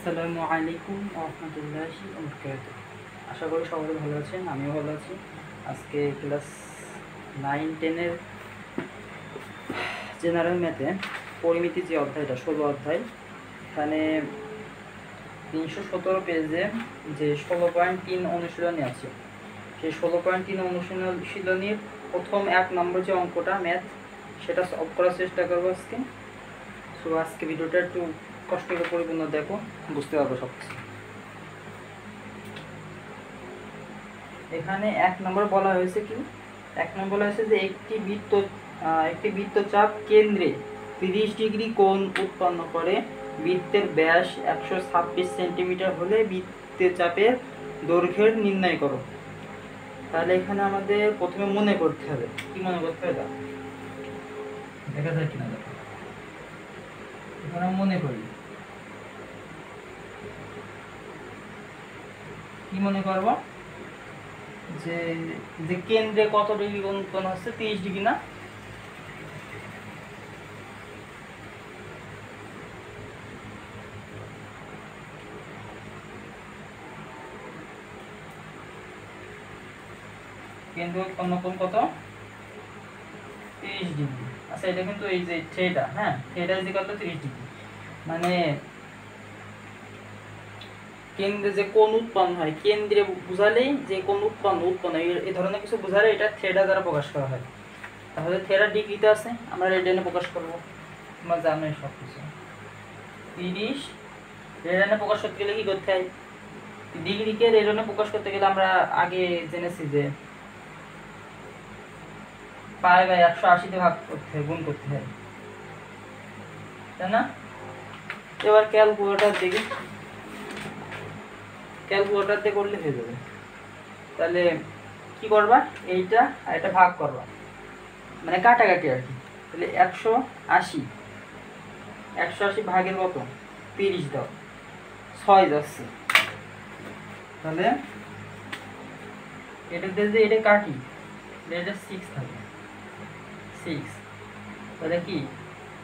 আসসালামু আলাইকুম রহমতুল্লাহি ওবরাকাতুহু। আশা করি সবাই ভালো আছেন, আমিও ভালো আছি। আজকে ক্লাস 9-10-এর জেনারেল ম্যাথে পরিমিতি যে অধ্যায়টা 16 অধ্যায়, এখানে 317 পেজে যে 16.3 অনুশীলনী আছে, সেই 16.3 অনুশীলনীর প্রথম 1 নম্বর যে অঙ্কটা ম্যাথ, সেটা সলভ করার চেষ্টা করবো আজকে। সো আজকে ভিডিওটা একটু কষ্ট করে পরিপূর্ণ দেখো, বুঝতে পারবো সব কিছু। এখানে 1 নম্বর বলা হয়েছে কি, 1 নম্বর বলা হয়েছে যে একটি বৃত্তচাপ কেন্দ্রে 30 ডিগ্রি কোণ উৎপন্ন করে। বৃত্তের ব্যাস 126 সেন্টিমিটার হলে বৃত্তচাপের দৈর্ঘ্যের নির্ণয় করো। তাহলে এখানে আমাদের প্রথমে মনে করতে হবে, কি মনে করতে হবে দেখা যায় কিনা দেখো। এখানে মনে করি, কি মনে করব যে কেন্দ্রে কত ডিগ্রি কোণ উৎপন্ন হচ্ছে, 30 ডিগ্রি না? কেন্দ্র উৎপন্ন কোণ কত? 30 ডিগ্রি। আচ্ছা, এটা কিন্তু এই যে থিটা, হ্যাঁ, theta is equal two 30 degree. মানে কেন্দ্রে যে কোণ উৎপন্ন হয়, কেন্দ্রে বুঝালেই যে কোণ উৎপন্ন এই ধরনের কিছু বুঝালে এটা থিটা দ্বারা প্রকাশ করা হয়। তাহলে থিটা ডিগ্রিতে আছে, আমরা রেডিয়ানে প্রকাশ করব। তোমরা জানোই সব কিছু। 30 রেডিয়ানে প্রকাশ করতে গেলে কি করতে হয়? ডিগ্রিকে রেডিয়ানে প্রকাশ করতে গেলে আমরা আগে জেনেছি যে পাই বাই 180 দিয়ে ভাগ করতে হয়, গুণ করতে হয়, তাই না? এবার ক্যালকুলেটর দিয়ে করলে হয়ে যাবে। তাহলে কি করবা, এইটা আর এটা ভাগ করবা, মানে কাটাকাটি আর কি। তাহলে 180 ভাগের কত? 30 দাও, 6 যাচ্ছে। তাহলে এটা দিয়ে যে এটা কাটি, এটা 6 থাকে, 6। তাহলে কি,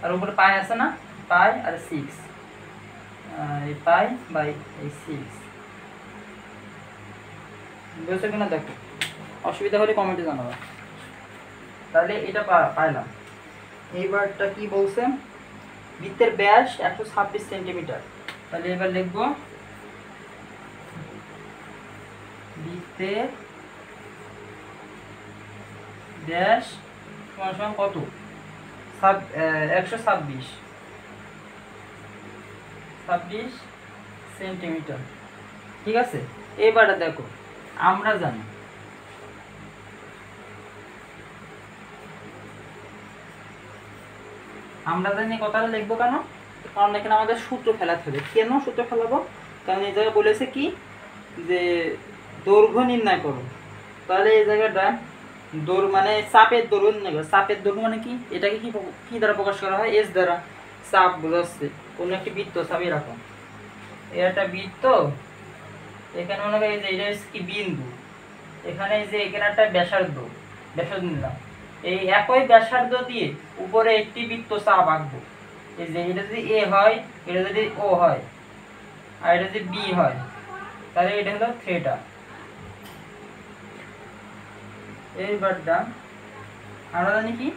আর উপরে পাই আছে না, পাই আর 6, এই পাই বাই এই 6। বুঝছো কিনা দেখো, অসুবিধা হলে কমেন্টে জানাবো। তাহলে এটা পাইলাম। এইবারটা কি বলছে, বৃত্তের ব্যাস 126 সেন্টিমিটার। তাহলে এবার লিখবো বৃত্তের ব্যাস সমান কত? 126 সেন্টিমিটার। ঠিক আছে, এবারে দেখো, আমরা জানি কথাটা লিখবো কেন? কারণ এখানে আমাদের সূত্র ফেলাতে হবে। কেন সূত্র ফেলাবো? কারণ এই জায়গায় বলেছে কি যে দৈর্ঘ্য নির্ণয় করো। তাহলে এই জায়গাটা মানে চাপের দৈর্ঘ্য নির্ণয় করো। চাপের দৈর্ঘ্য মানে কি, এটাকে কি দ্বারা প্রকাশ করা হয়? এস দ্বারা। চাপ বোঝাচ্ছে কোনো একটি বৃত্ত, চাপই রাখো, এটা একটা বৃত্ত। এখানে মনে করি যে এটা কি বিন্দু, এখানে যে এখানে একটা ব্যাসার্ধ নিলাম। এই একই ব্যাসার্ধ দিয়ে উপরে একটি বৃত্ত চাপ আঁকবো। এই যে এটা যদি এ হয়, এটা যদি ও হয়, আর এটা যদি বি হয়, তাহলে এটা হলো থিটা। এইবারটা আমরা জানি কি,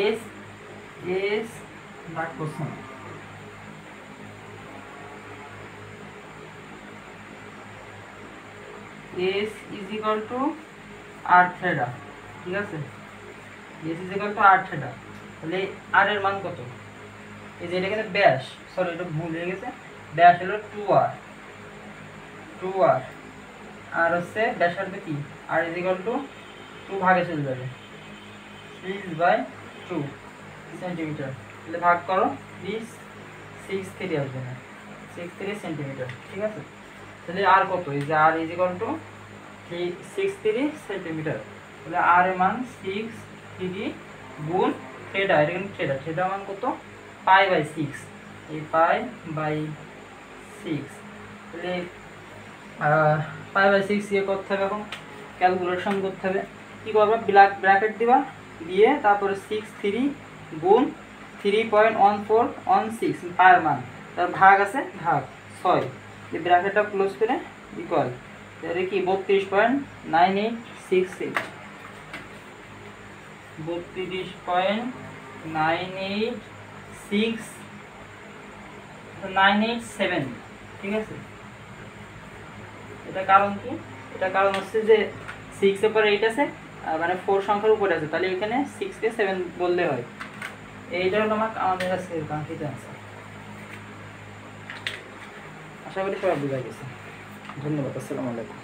এস ভাগ করছি, S is equal to R theta. ঠিক আছে, S is equal to R theta. তাহলে আর এর মান কত? এই যে এটা কিন্তু ব্যাস, সরি এটা ভুল হয়ে গেছে, ব্যাস হলো 2r, আর হচ্ছে ব্যাসার্ধ কি, আর ইজ ইকুয়াল টু 2 ভাগে চলে যাবে, 6/2 সেন্টিমিটার। তাহলে ভাগ করো, 3 আসবে না, 63 সেন্টিমিটার। ঠিক আছে, তাহলে আর কত? এই যে আর ইজ ইকুয়াল টু 63 সেন্টিমিটার। তাহলে আর এর মান 63 গুণ থিটা, এটা কিন্তু থিটা মান কত? পাই বাই 6, এই পাই বাই 6। তাহলে পাই বাই 6 ইয়ে করতে হবে, এখন ক্যালকুলেশন করতে হবে। কী করবা, ব্র্যাকেট দিবা, দিয়ে তারপরে 63 গুণ 3.1416 পায়ের মান, তার ভাগ আছে, ভাগ 6 এই ব্র্যাকেটটা ক্লোজ করে ইকুয়াল তাহলে কি 32.9866 32.987 ঠিক আছে। এটা কারণ কি, এটা কারণ হচ্ছে যে 6 এর পরে 8 আছে আর মানে 4 সংখ্যার উপরে আছে, তাহলে এখানে 6 কে 7 বললে হয়। এইটা হলো আমাদের কাছে কাঙ্ক্ষিত आंसर। আশা করি সবাই বুঝা গেছে। ধন্যবাদ। আসসালামু আলাইকুম।